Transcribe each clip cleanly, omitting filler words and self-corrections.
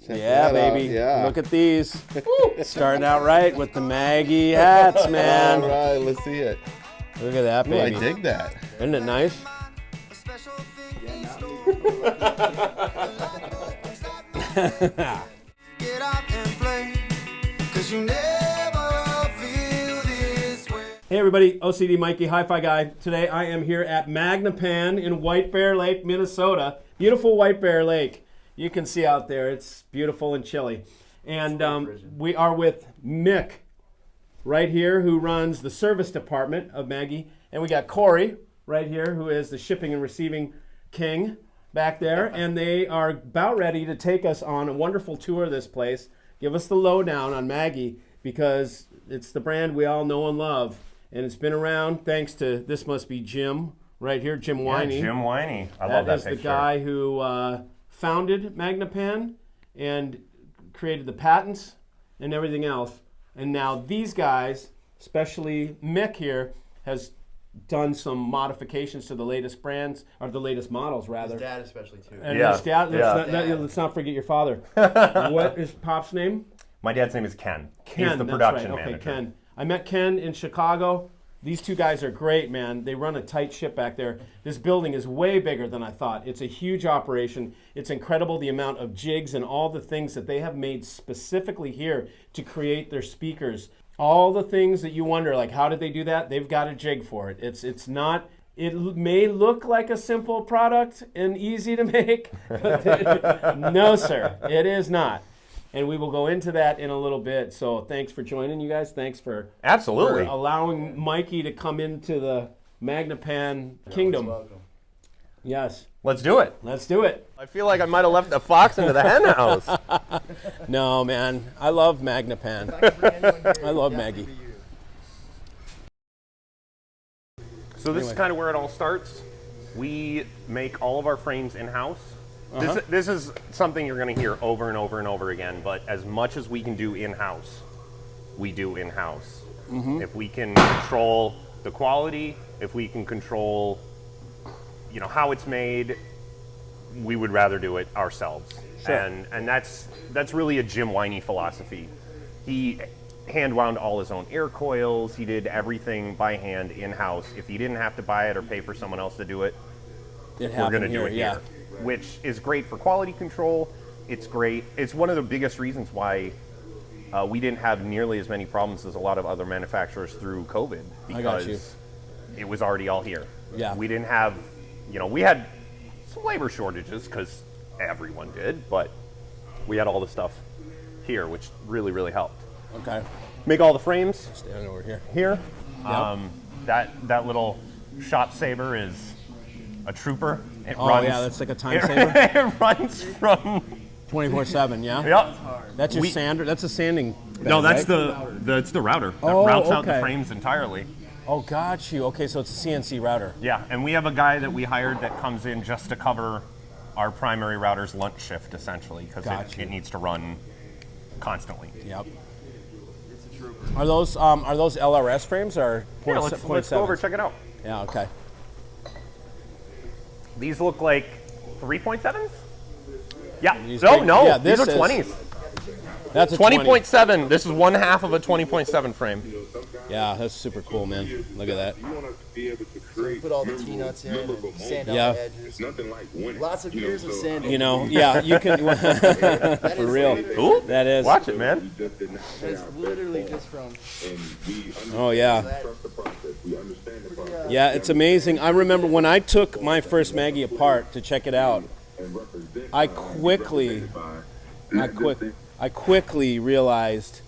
Yeah, baby. Yeah. Look at these. Starting out right with the Maggie hats, man. All right, let's see it. Look at that, baby. Ooh, I dig that. Isn't it nice? Get out and play, 'cause you never feel this way. Hey everybody, OCD Mikey, Hi-Fi guy. Today I am here at Magnepan in White Bear Lake, Minnesota. Beautiful White Bear Lake. You can see out there, it's beautiful and chilly. And we are with Mick right here, who runs the service department of Maggie. And we got Cory right here, who is the shipping and receiving king back there. And they are about ready to take us on a wonderful tour of this place. Give us the lowdown on Maggie, because it's the brand we all know and love. And it's been around thanks to, this must be Jim right here, Jim Winey. Yeah, Jim Winey. I love that picture. That is the guy who founded Magnepan and created the patents and everything else. And now these guys, especially Mick here, has done some modifications to the latest brands, or the latest models rather. His dad especially too. And his dad, let's not forget your father. What is Pop's name? My dad's name is Ken. Ken, He's the that's production right. Okay, manager. Ken. I met Ken in Chicago. These two guys are great, man. They run a tight ship back there. This building is way bigger than I thought. It's a huge operation. It's incredible the amount of jigs and all the things that they have made specifically here to create their speakers. All the things that you wonder, like how did they do that? They've got a jig for it. It's not, it may look like a simple product and easy to make, but no sir, it is not. And we will go into that in a little bit. So thanks for joining, you guys. Thanks for Absolutely. for allowing Mikey to come into the Magnepan kingdom. Yes. Let's do it. Let's do it. I feel like I might have left a fox into the hen house. No, man. I love Magnepan. I love Maggie. So this is kind of where it all starts. We make all of our frames in-house. This is something you're going to hear over and over and over again, but as much as we can do in-house, we do in-house. If we can control the quality, if we can control, you know, how it's made, we would rather do it ourselves. Sure. And that's really a Jim Winey philosophy. He hand wound all his own air coils. He did everything by hand in-house. If he didn't have to buy it or pay for someone else to do it, we're going to do it here. Which is great for quality control. It's great. It's one of the biggest reasons why we didn't have nearly as many problems as a lot of other manufacturers through COVID, because it was already all here. Yeah. We didn't have, you know, we had some labor shortages because everyone did, but we had all the stuff here, which really, really helped. Okay. Make all the frames. Stand over here. Here. Yep. That little shot saber is a trooper. It Oh runs, yeah, that's like a time saver. It runs from 24/7. Yeah. Yep. That's your sander. That's a sanding bed, No, that's right? the router that Oh, routes out okay. the frames entirely. Oh, got you. Okay, so it's a CNC router. Yeah, and we have a guy that we hired that comes in just to cover our primary router's lunch shift, essentially, because it needs to run constantly. Yep. Are those LRS frames or Yeah, let's go over, check it out. Yeah. Okay. These look like 3.7s? Yeah. These No, big- no. yeah, These this are is- 20s. That's a 20.7. This is one half of a 20.7 frame. Yeah, that's super cool, man. Look at that. So we put all the T-nuts in and sand out Yeah. the edges. Lots of years of sanding. You know, yeah, you can. For real. Ooh, That is. watch it, man. It's literally just from Oh yeah. that. Yeah, it's amazing. I remember when I took my first Maggie apart to check it out, I quickly realized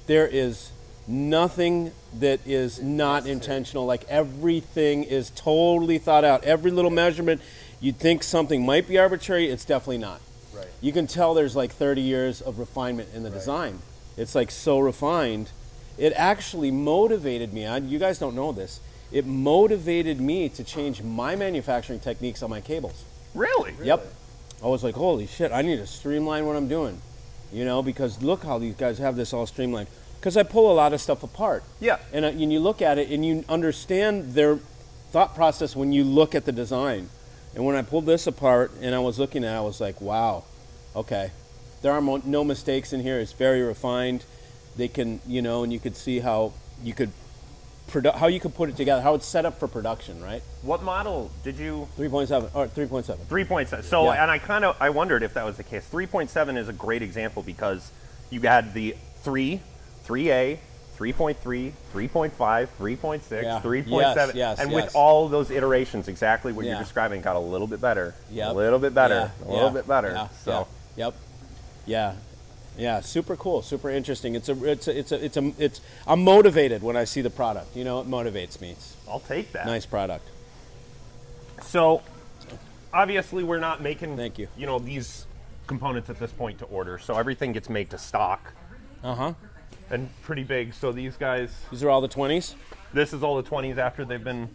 there is nothing that is not intentional. Like everything is totally thought out. Every little measurement, you'd think something might be arbitrary, it's definitely not. Right. You can tell there's like 30 years of refinement in the design. It's like so refined. It actually motivated me. You guys don't know this. It motivated me to change my manufacturing techniques on my cables. Really? Yep. I was like, holy shit, I need to streamline what I'm doing. You know, because look how these guys have this all streamlined. Because I pull a lot of stuff apart. Yeah. And you look at it and you understand their thought process when you look at the design. And when I pulled this apart and I was looking at it, I was like, wow, okay. there are no mistakes in here. It's very refined. They can, you know, and you could see how you could put it together, how it's set up for production, right? What model did you? 3.7 or 3.7. 3.7. So, Yeah. and I wondered if that was the case. 3.7 is a great example because you had the 3A, 3.3, 3.5, 3.6, Yeah. 3.7, Yes, and yes. with all those iterations, exactly what Yeah. you're describing, got a little bit better, Yep. a little bit better, Yeah, a little yeah, bit better. yeah, So, yeah. Yep. Yeah, super cool, super interesting. I'm motivated when I see the product. You know, it motivates me. It's I'll take that. a nice product. So, obviously, we're not making, Thank you. you know, these components at this point to order. So everything gets made to stock Uh-huh. and pretty big. So these guys, These are all the 20s? this is all the 20s after they've been,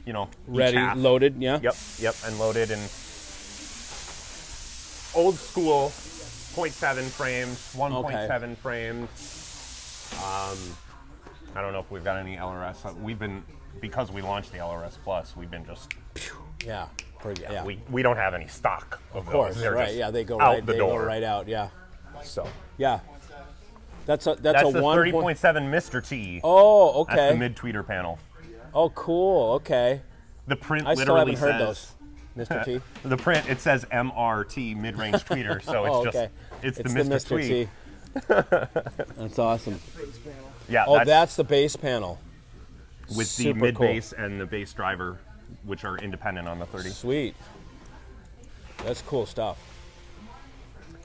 you know, each Ready, half. loaded, yeah? Yep, and loaded in old school 0.7 frames, 1.7 frames. I don't know if we've got any LRS. We've been, because we launched the LRS Plus, we've been just, Yeah. Yeah. we don't have any stock of Of course, those. They're right? just Yeah, they go out right. the They door. go right out. Yeah, So yeah. That's a that's that's a the 1. 30.7 Mr. T. Oh, That's okay. the mid-tweeter panel. Oh, cool. Okay. The print I still literally haven't heard says, those, Mr. T. the print, it says MRT, mid-range tweeter, so it's Oh, just, okay. it's the It's Mr. Tweet. T. That's awesome. Yeah, Oh, that's the base panel. with the super mid cool. bass and the bass driver, which are independent on the 30. Sweet. That's cool stuff.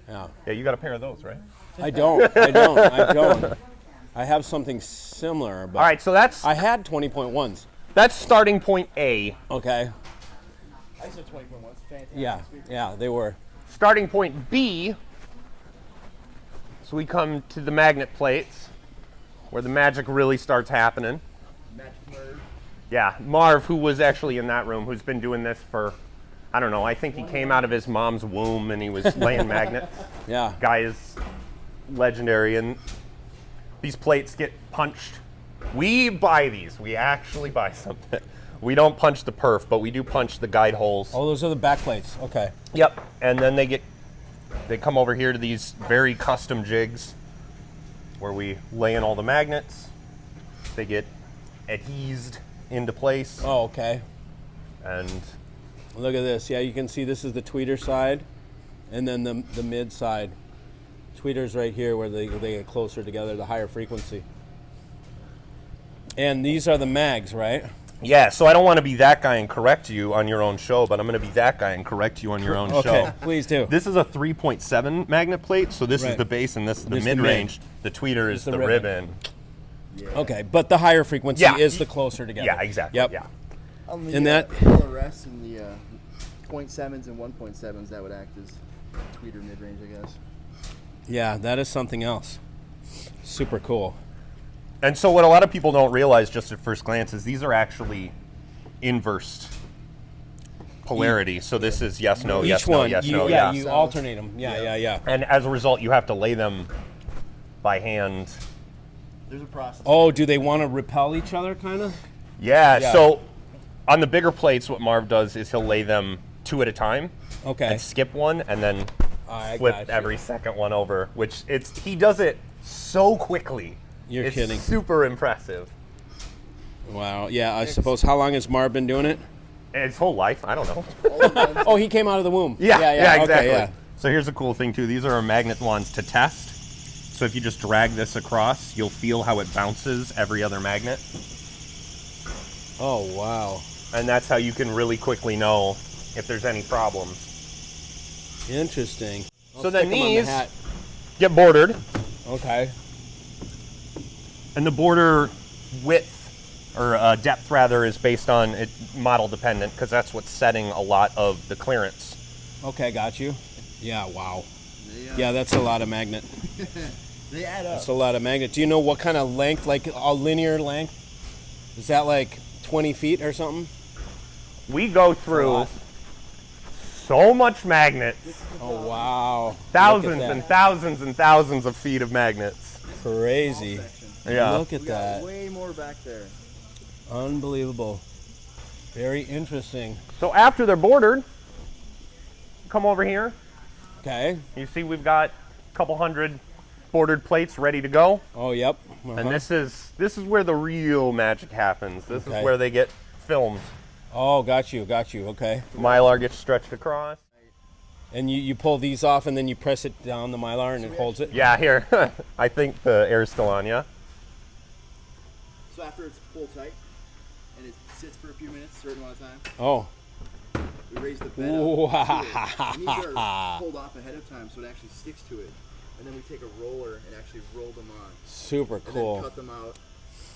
Yeah. Yeah, you got a pair of those, right? I don't. I have something similar, but All right, so that's I had 20.1s. that's starting point A. Okay. I said 20.1. Fantastic. Yeah, they were. Starting point B. So we come to the magnet plates, where the magic really starts happening. Magic nerd. Yeah, Marv, who was actually in that room, who's been doing this for, I don't know, I think he came out of his mom's womb and he was laying magnets. Yeah. Guy is legendary, and these plates get punched. We buy these. We actually buy something. We don't punch the perf, but we do punch the guide holes. Oh, those are the back plates. Okay. Yep. And then they come over here to these very custom jigs where we lay in all the magnets. They get adhesed into place. Oh, okay. And Look at this. Yeah, you can see this is the tweeter side, and then the mid side. Tweeters right here where they get closer together, the higher frequency. And these are the mags, right? yeah, so I don't want to be that guy and correct you on your own show, but I'm going to be that guy and correct you on your own Okay, show. please do. This is a 3.7 magnet plate, so this is Right. the base and this is the This is the mid-range. The tweeter is the the ribbon. ribbon. Okay, but the higher frequency Yeah. is the closer together. Yeah, exactly. Yep. Yeah. On the And that- LRS and the 0.7s and 1.7s, that would act as tweeter mid-range, I guess. Yeah, that is something else. Super cool. And so what a lot of people don't realize just at first glance is these are actually inversed polarity. So this is yes, no, yes, Each no, one, yes, you, no, yeah, yeah. you alternate them. Yeah. And as a result, you have to lay them by hand. There's a process. Oh, do they want to repel each other, kind of? Yeah, Yeah. so on the bigger plates, what Marv does is he'll lay them 2 at a time Okay. and skip one and then I flip got you. every second one over, which he does it so quickly. You're it's kidding. super impressive. Wow. Yeah, I suppose. How long has Marv been doing it? And his whole life, I don't know. Oh, he came out of the womb. Yeah, okay, exactly. yeah. So here's a cool thing too. These are our magnet wands to test. So if you just drag this across, you'll feel how it bounces every other magnet. Oh, wow. And that's how you can really quickly know if there's any problems. Interesting. So then Stick 'em on the these hat. get bordered, Okay. and the border width, or depth rather, is based on it model dependent, because that's what's setting a lot of the clearance. Okay, got you. Yeah, wow. Yeah, that's a lot of magnet. They add up. That's a lot of magnet. Do you know what kind of length, like a linear length? Is that like 20 feet or something? We go through lot. so much magnets, Oh, wow. thousands Look at and that. thousands and thousands of feet of magnets. Crazy. Yeah. Look at We got that. way more back there. Unbelievable. Very interesting. So after they're bordered, come over here. Okay. You see we've got couple hundred bordered plates ready to go. Oh, yep. And this is where the real magic happens. This Okay. is where they get filmed. Oh, got you. Okay. Mylar gets stretched across. And you pull these off, and then you press it down the Mylar, and it holds it? Yeah, here. I think the air's still on, yeah? So after it's pulled tight and it sits for a few minutes, a certain amount of time, Oh. we raise the bed Wow. up to it. And these are pulled off ahead of time so it actually sticks to it. And then we take a roller and actually roll them on. Super And then cool. cut them out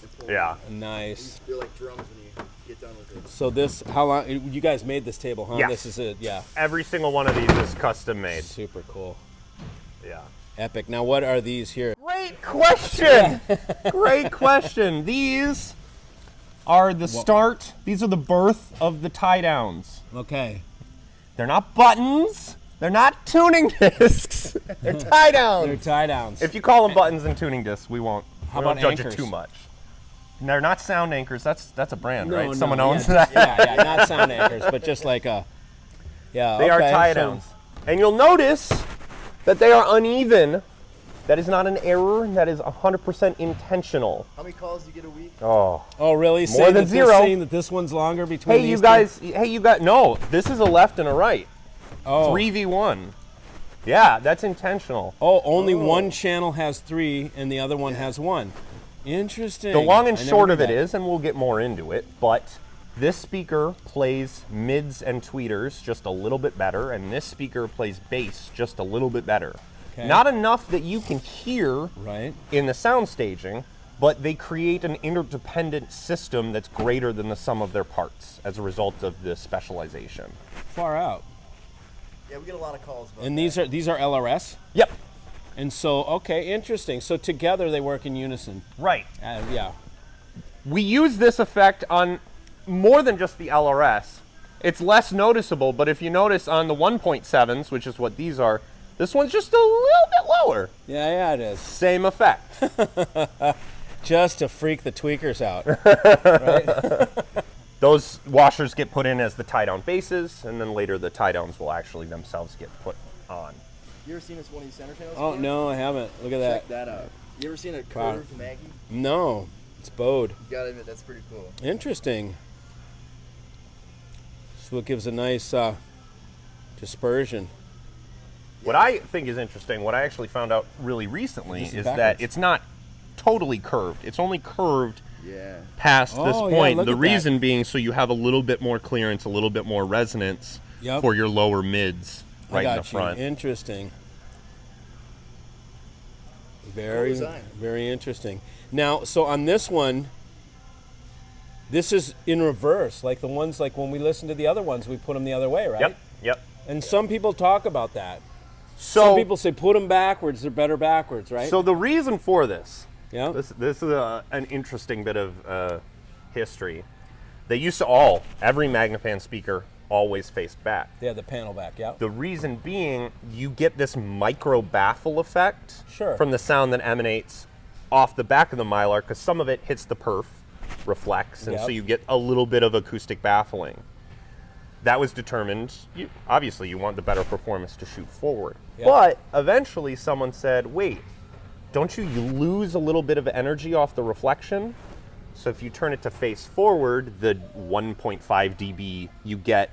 and pull Yeah. them. Nice. They're like drums when you get done with it. So this, how long, you guys made this table, huh? Yes. This is it, yeah. Every single one of these is custom made. Super cool. Yeah. Epic. Now, what are these here? Great question. Great question. These are the start. These are the birth of the tie downs. Okay. They're not buttons. They're not tuning discs. They're tie downs. They're tie downs. If you call them buttons and tuning discs, we won't. How we won't about judge anchors? it too much. They're not sound anchors. That's a brand, No, right? no, Someone yeah, owns just- that. Yeah, not sound anchors, but just like a, yeah. They are okay, tie so- downs. And you'll notice that they are uneven. That is not an error. That is 100% intentional. How many calls do you get a week? Oh. Oh, really? More Saying than that zero. Saying that this one's longer between Hey, these you guys, no, this is a left and a right. Oh. 3v1. Yeah, that's intentional. Oh, only one channel has 3 and the other one has 1. Interesting. The long and I never short knew of it that. is, and we'll get more into it, but this speaker plays mids and tweeters just a little bit better, and this speaker plays bass just a little bit better. Okay. Not enough that you can hear Right. in the sound staging, but they create an interdependent system that's greater than the sum of their parts as a result of this specialization. Far out. Yeah, we get a lot of calls about And that. these are LRS? Yep. And so, okay, interesting. So together they work in unison. Right. Yeah. We use this effect on more than just the LRS. It's less noticeable, but if you notice on the 1.7s, which is what these are, this one's just a little bit lower. Yeah, it is. Same effect. Just to freak the tweakers out. Those washers get put in as the tie-down bases, and then later the tie-downs will actually themselves get put on. You ever seen this one of these center channels? Oh, before? no, I haven't. Look at Check that. that out. You ever seen a Wow. curved Maggie? No, it's bowed. You gotta admit, that's pretty cool. Interesting. So it gives a nice dispersion. What I think is interesting, what I actually found out really recently, This is is that backwards. it's not totally curved. It's only curved Yeah. past this Oh, yeah, point. look The at that. reason being so you have a little bit more clearance, a little bit more resonance Yep. for your lower mids I right in got the front. you. Interesting. Very, design. very interesting. Now, so on this one, this is in reverse, like the ones like when we listen to the other ones, we put them the other way, right? Yep. And some people talk about that. So Some people say put them backwards; they're better backwards, right? So the reason for this, yeah. this is an interesting bit of history. They used to every Magnepan speaker always faced back. Yeah, the panel back. Yeah. The reason being, you get this micro baffle effect Sure. from the sound that emanates off the back of the Mylar, because some of it hits the perf, reflects, and so Yep. you get a little bit of acoustic baffling. That was determined, obviously you want the better performance to shoot forward. Yep. But eventually someone said, wait, don't you lose a little bit of energy off the reflection? So if you turn it to face forward, the 1.5 dB you get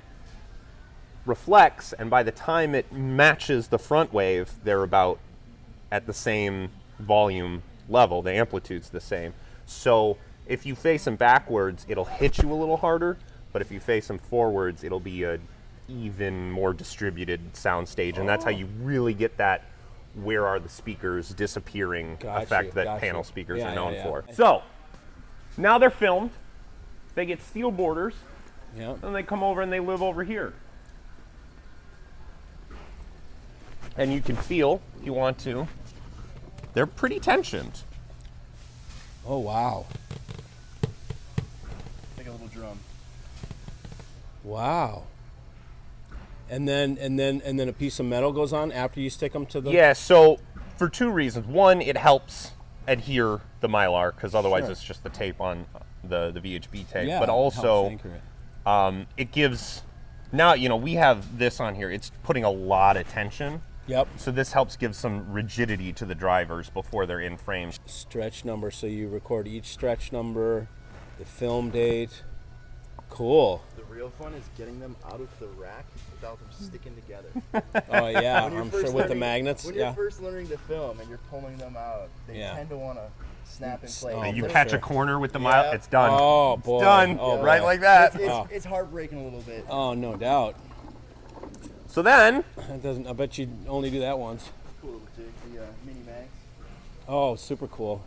reflects, and by the time it matches the front wave, they're about at the same volume level. The amplitude's the same. So if you face them backwards, it'll hit you a little harder, but if you face them forwards, it'll be a even more distributed sound stage, and that's how you really get that where are the speakers disappearing Got effect you, that got panel you. speakers Yeah, are known yeah. for. So now they're filmed, they get steel borders, Yeah. and they come over and they live over here. And you can feel, if you want to, they're pretty tensioned. Oh wow. Like a little drum. Wow. And then a piece of metal goes on after you stick them to the. Yeah, so for two reasons. One, it helps adhere the Mylar, because otherwise Sure. it's just the tape on the VHB tape. Yeah, But it helps also, anchor it. it gives, now, we have this on here. It's putting a lot of tension. Yep. So this helps give some rigidity to the drivers before they're in frame. Stretch number, so you record each stretch number, the film date. Cool. The real fun is getting them out of the rack without them sticking together. Oh yeah, When you're I'm first sure with the learning- magnets. When Yeah. you're first learning to film and you're pulling them out, they Yeah. tend to want to snap in place. Oh, You for catch sure. a corner with the Yeah. mile, it's done. Oh boy. It's done. Oh, right boy. like that. It's heartbreaking a little bit. Oh, no doubt. So then, That doesn't. I bet you only do that once. Cool little jig, the mini mags. Oh, super cool.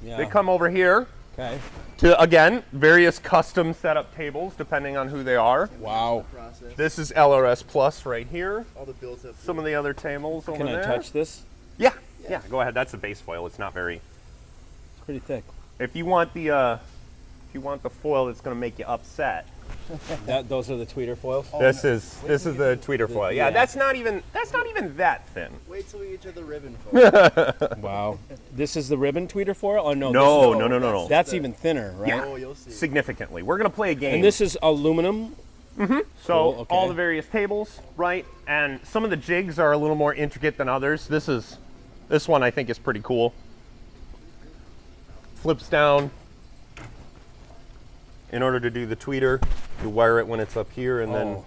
Yeah. they come over here Okay. to, again, various custom setup tables depending on who they are. Wow. Process. This is LRS Plus right here. All the built up. Some of the other tables over Can I there. touch this? Yeah, yeah, go ahead. That's the base foil. It's not very. It's pretty thick. If you want the foil that's going to make you upset, Those are the tweeter foils. this is the tweeter foil. Yeah, yeah. that's not even that thin. Wait till we get to the ribbon foil. Wow. This is the ribbon tweeter foil. Oh no. No, this is, no. That's even thinner, right? Yeah. Oh, you'll see. Significantly. We're going to play a game. And this is aluminum. So Cool, okay. all the various tables, right? And some of the jigs are a little more intricate than others. This one I think is pretty cool. Flips down. In order to do the tweeter, you wire it when it's up here and then Oh.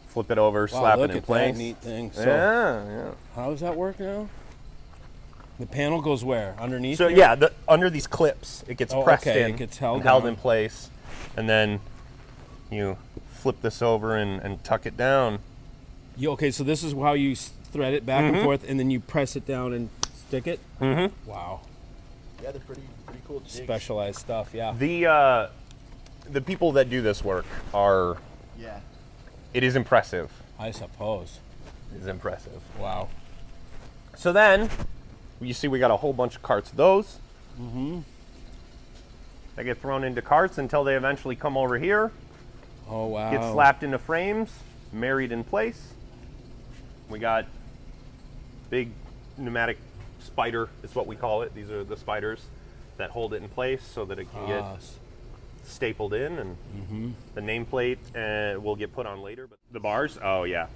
flip it over, Wow, slap look it in at place. that neat thing. So Yeah. how does that work now? The panel goes where? Underneath? So here? yeah, under these clips, it gets Oh, pressed okay, in, it gets held and held down. in place, and then you flip this over and tuck it down. Okay, so this is how you thread it back and forth, and then you press it down and stick it. Mm-hmm. Wow. Yeah, they're pretty cool jigs. Specialized stuff. Yeah. The people that do this work are. Yeah. It is impressive. I suppose. It is impressive. Wow. So then, you see we got a whole bunch of carts of those. Mm-hmm. They get thrown into carts until they eventually come over here, Oh wow. get slapped into frames, married in place. We got big pneumatic spider is what we call it. These are the spiders that hold it in place so that it can get stapled in, and the nameplate will get put on later. But the bars, oh yeah.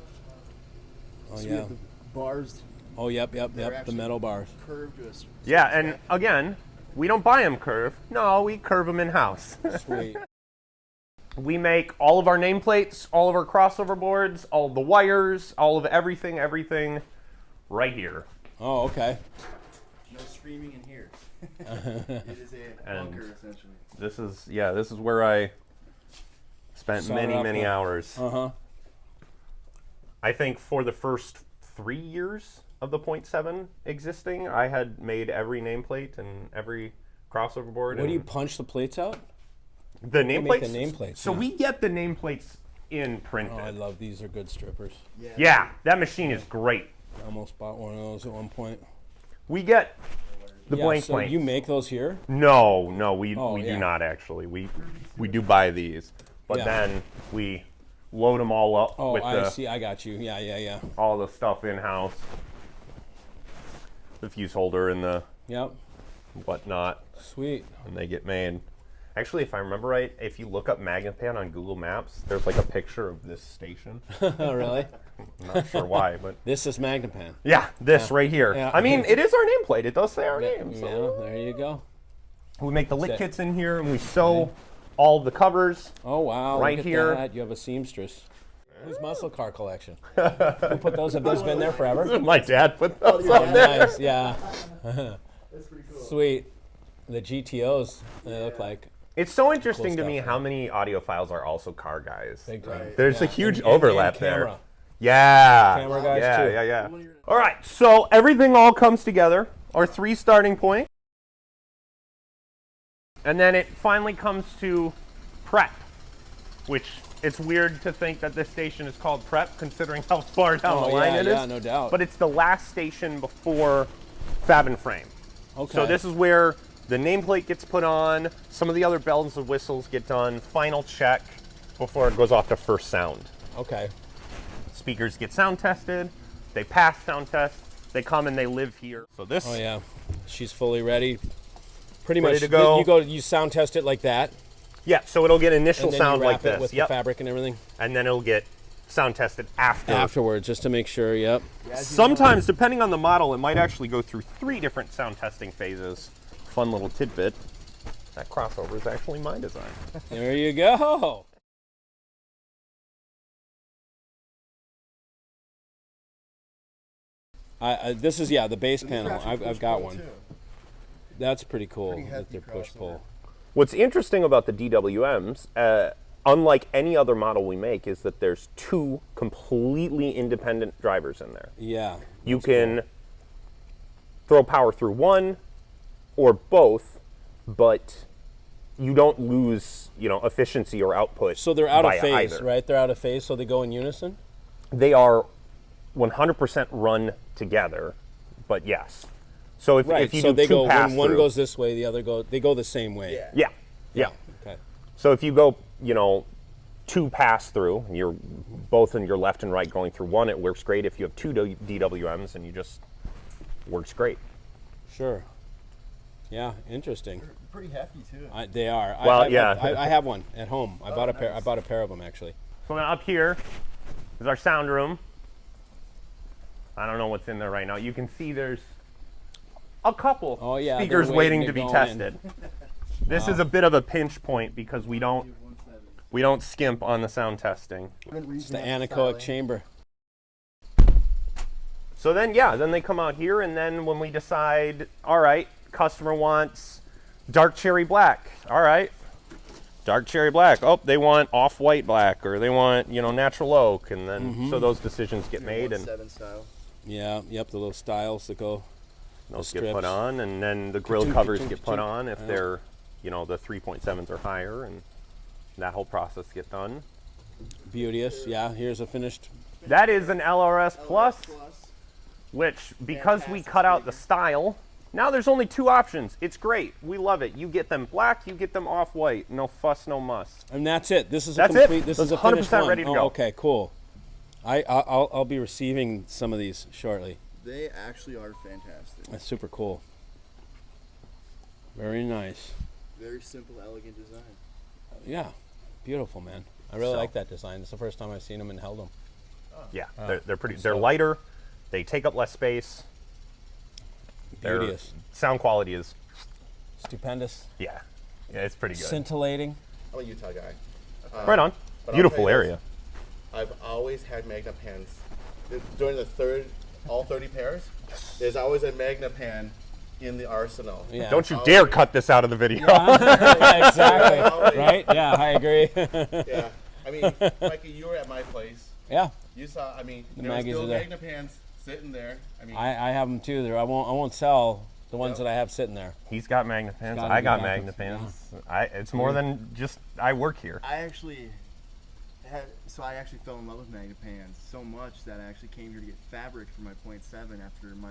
Oh So we yeah. have the bars Oh yep. they're The actually metal bars. curved to a Yeah, and again, we don't buy them curved. No, we curve them in-house. Sweet. We make all of our nameplates, all of our crossover boards, all of the wires, all of everything right here. Oh okay. No screaming in here. It is a bunker essentially. This is where I spent Solder up many the- hours. Uh-huh. I think for the first 3 years of the .7 existing, I had made every nameplate and every crossover board. What and do you punch the plates out? the make nameplates? the nameplates, So yeah. we get the nameplates in printed. Oh, I love these. Are good strippers. Yeah, that machine is great. I almost bought one of those at one point. We get the Yeah, blank so plates. you make those here? No, we Oh, do yeah. not actually. We do buy these, but Yeah. then we load them all up Oh, with I see. I got you. Yeah. all the stuff in house, the fuse holder and the Yep. whatnot, Sweet. and they get made. Actually, if I remember right, if you look up Magnepan on Google Maps, there's like a picture of this station. Oh, really? I'm not sure why, but This is Magnepan. yeah, this right here. Yeah. I mean, it is our nameplate. It does say our name. Yeah, So there you go. we make the lit Sick. kits in here, and we sew all the covers. Oh, wow. Right look at here. that. You have a seamstress. Whose muscle car collection? Who put those? Have those been there forever? My dad put those yeah. up there. Nice. Yeah. That's pretty cool. Sweet. The GTOs, they look like It's so interesting to stuff, me man. how many audiophiles are also car guys. big time. Right. There's a Yeah. huge And overlap there. camera. Yeah. Camera guys, yeah, too. yeah. All right, so everything all comes together. Our 3 starting point. And then it finally comes to prep, which it's weird to think that this station is called prep considering how far down the line it is. Yeah, no doubt. But it's the last station before fab and frame. okay. So this is where the nameplate gets put on, some of the other bells and whistles get done, final check before it goes off to first sound. Okay. Speakers get sound tested, they pass sound test, they come and they live here. So this, Oh yeah. She's fully ready. Pretty Ready much. to go. You sound test it like that, yeah, so it'll get initial and then sound you wrap like it this, with yep, the fabric and everything. and then it'll get sound test it after. Afterwards, just to make sure. Yep. Sometimes, depending on the model, it might actually go through 3 different sound testing phases. Fun little tidbit. That crossover is actually my design. There you go. This is the base panel. I've got one. That's pretty cool. With their push pull. What's interesting about the DWMs, unlike any other model we make, is that there's 2 completely independent drivers in there. Yeah. You can throw power through one or both, but you don't lose, efficiency or output. So they're out of via phase, either. right? They're out of phase, so they go in unison? They are 100% run together, but yes. So if you so do they 2 go pass when one through, goes this way, the other they go the same way. yeah. Okay. So if you go, 2 pass through, and you're both in your left and right going through one, it works great. If you have 2 DWMs, and you just works great. Sure. Yeah, interesting. They're pretty hefty too. They are. Well, I have one at home. I bought a pair. I bought a pair of them actually. So then up here is our sound room. I don't know what's in there right now. You can see there's a couple speakers they're waiting to be go in. tested. This is a bit of a pinch point because we don't skimp on the sound testing. It's the anechoic chamber. So then they come out here, and then when we decide, all right, customer wants dark cherry black. All right, dark cherry black. Oh, they want off-white black, or they want natural oak, and then so those decisions get made, and 7 style. Yeah. Yep. The little styles that go. those the get put strips. on, and then the grill covers get put on if they're the 3.7s or higher, and that whole process get done. Beauteous. Yeah. Here's a finished. That is an LRS Plus, which because we cut out the style. Now there's only 2 options. It's great. We love it. You get them black, you get them off-white. No fuss, no muss. And that's it. This is That's a complete. it. This That's is a finished 100% one. ready to Oh, go. okay, cool. I'll be receiving some of these shortly. They actually are fantastic. That's super cool. Very nice. Very simple, elegant design. Yeah, beautiful, man. I really like that design. It's the first time I've seen them and held them. Yeah, they're pretty. They're lighter. They take up less space. Their Beauteous. sound quality is Stupendous. yeah, it's pretty good. Scintillating. I'm a Utah guy. Right on. But I'll Beautiful tell you area. this, I've always had Magnepans. During all 30 pairs, there's always a Magnepan in the arsenal. Yeah. Don't you dare cut this out of the video. Yeah, exactly. Right? Yeah, I agree. Yeah. I mean, Mikey, you were at my place. Yeah, You saw, there were Maggies still are there. Magnepans sitting there. I have them too. There, I won't sell the ones that I have sitting there. He's got Magnepans. Gotta I be got Magnepans, Magnepans. It's more than just I work here. I actually fell in love with Magnepans so much that I actually came here to get fabric for my .7 after my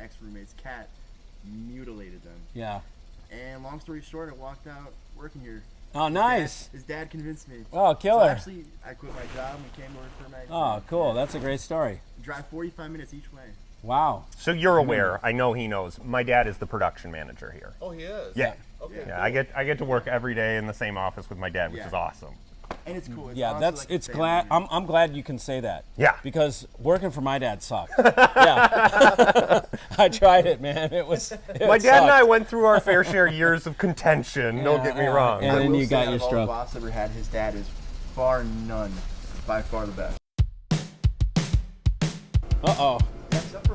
ex-roommate's cat mutilated them. Yeah. And long story short, I walked out working here. Oh, nice. His dad convinced me. Oh, So killer. actually, I quit my job and came to work for Magnepan. Oh, cool. That's a great story. Drive 45 minutes each way. Wow. So you're aware. I know he knows. My dad is the production manager here. Oh, he is? Yeah. Okay. Yeah, I get to work every day in the same office with my dad, which Yeah. is awesome. And it's cool. It's Yeah, honestly it's like a glad. family. I'm glad you can say that. Yeah. Because working for my dad sucked. Yeah. I tried it, man. It My dad and I sucked. went through our fair share years of contention. Don't get me wrong. And I then will you say got out your of all the stroke. boss ever had, his dad is bar none, by far the best. Uh-oh.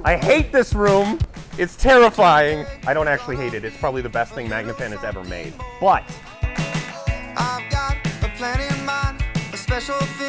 I hate this room. It's terrifying. I don't actually hate it. It's probably the best thing Magnepan has ever made. But I've got a plan in mind, a special thing.